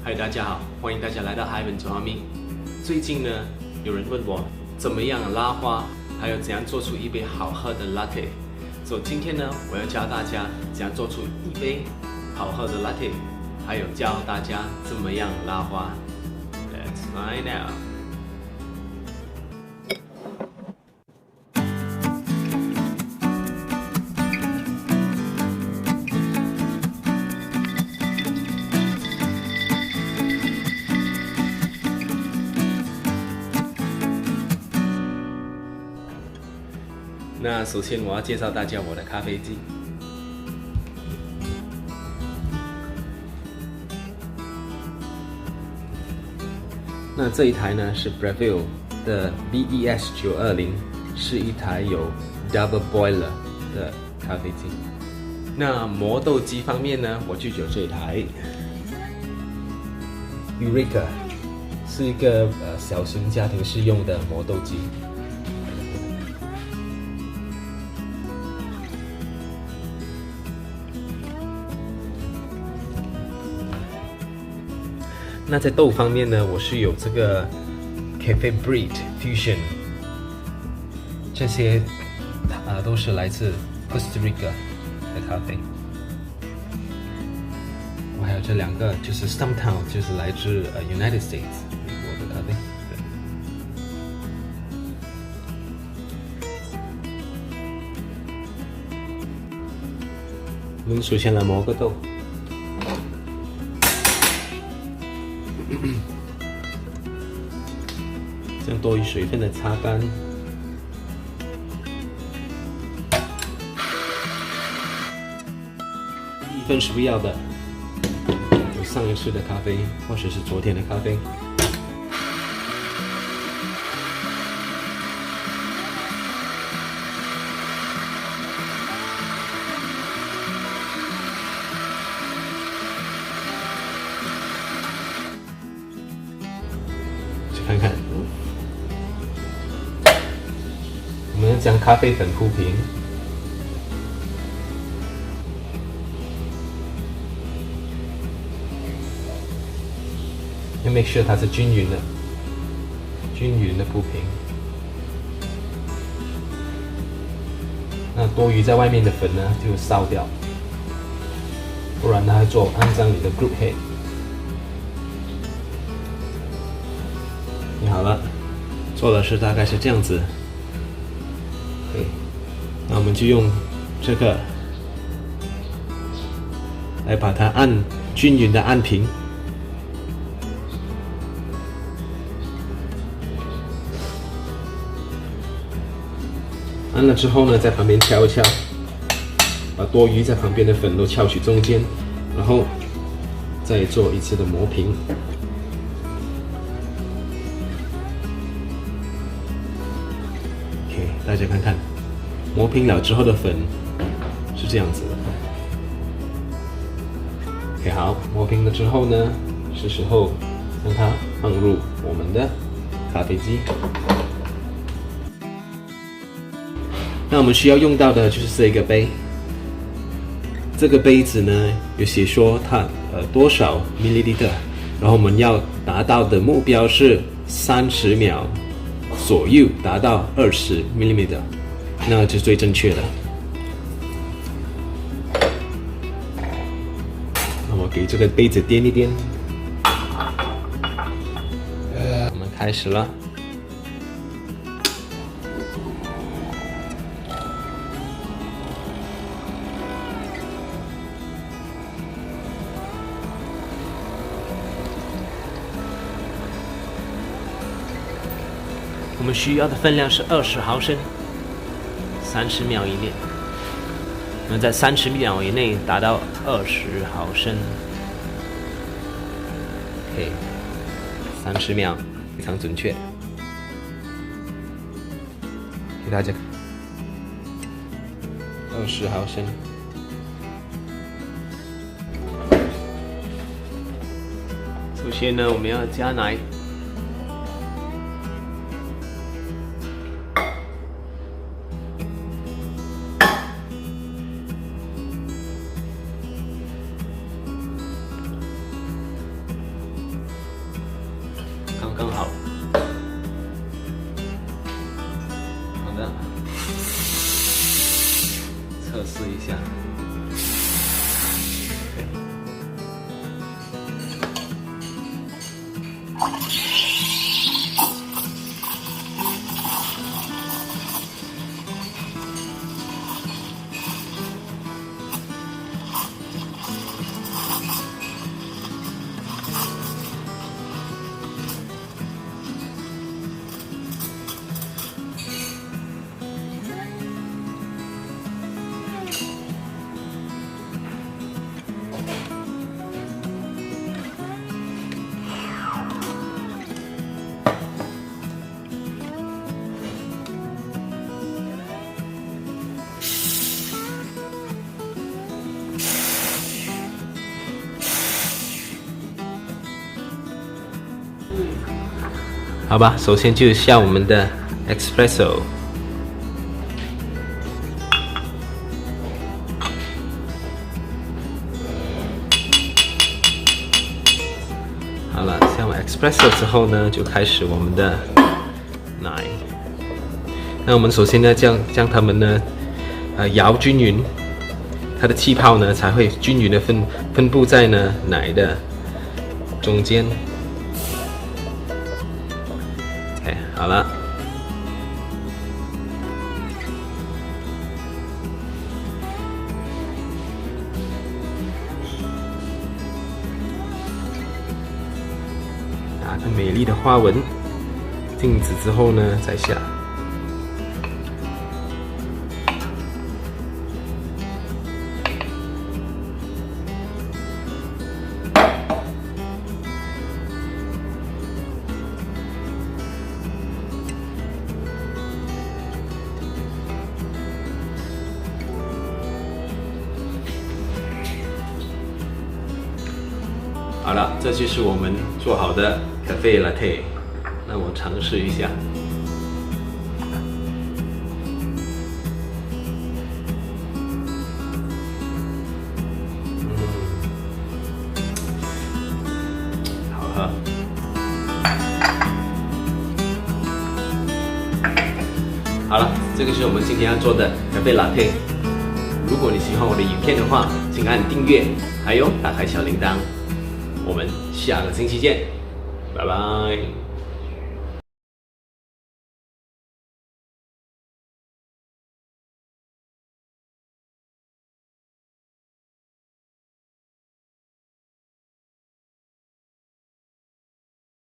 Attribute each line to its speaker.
Speaker 1: 嗨，大家好，欢迎大家来到海本卓阿咪。最近呢，有人问我怎么样拉花，还有怎样做出一杯好喝的 latte。所以今天呢，我要教大家怎样做出一杯好喝的 latte， 还有教大家怎么样拉花。Let's find out。那首先我要介绍大家我的咖啡机。那这一台呢是 Breville 的 BES 920，是一台有 Double Boiler 的咖啡机。那磨豆机方面呢，我就有这一台 Eureka， 是一个小型家庭适用的磨豆机。那在豆方面呢，我是有这个 Cafe Breed Fusion， 这些都是来自 Costa Rica 的咖啡。我还有这两个，就是 Stumptown， 就是来自United States 美国的咖啡。我们首先来磨个豆。将多余水分的擦干，一份是不要的，有上一次的咖啡或者是昨天的咖啡。看看，我们将咖啡粉铺平，要 make sure 它是均匀的铺平。那多余在外面的粉呢，就烧掉，不然它会按脏你的 group head。好了，做的是大概是这样子。对，那我们就用这个来把它均匀的按平。按了之后呢，在旁边敲一敲，把多余在旁边的粉都敲去中间，然后再做一次的磨平。大家看看，磨平了之后的粉是这样子的。OK， 好，磨平了之后呢，是时候将它放入我们的咖啡机。那我们需要用到的就是这个杯。这个杯子呢，有写说它多少 milliliter， 然后我们要达到的目标是30秒。左右达到20 mm， 那就是最正确的。那我给这个杯子掂一掂。我们开始了。我们需要的分量是20毫升，30秒以内。那在30秒以内达到20毫升。OK， 30秒非常准确。给大家20毫升。首先呢，我们要加奶。刚好。好的，测试一下。好吧，首先就下我们的 espresso。好了，下完 espresso 之后呢，就开始我们的奶。那我们首先呢，将它们呢，摇均匀，它的气泡呢才会均匀的分布在呢奶的中间。OK， 好了。打个美丽的花纹，静止之后呢，再下。好了，这就是我们做好的咖啡 latte。那我尝试一下。好喝。好了，这个是我们今天要做的咖啡 latte。如果你喜欢我的影片的话，请按订阅，还有打开小铃铛。我们下个星期见，拜拜。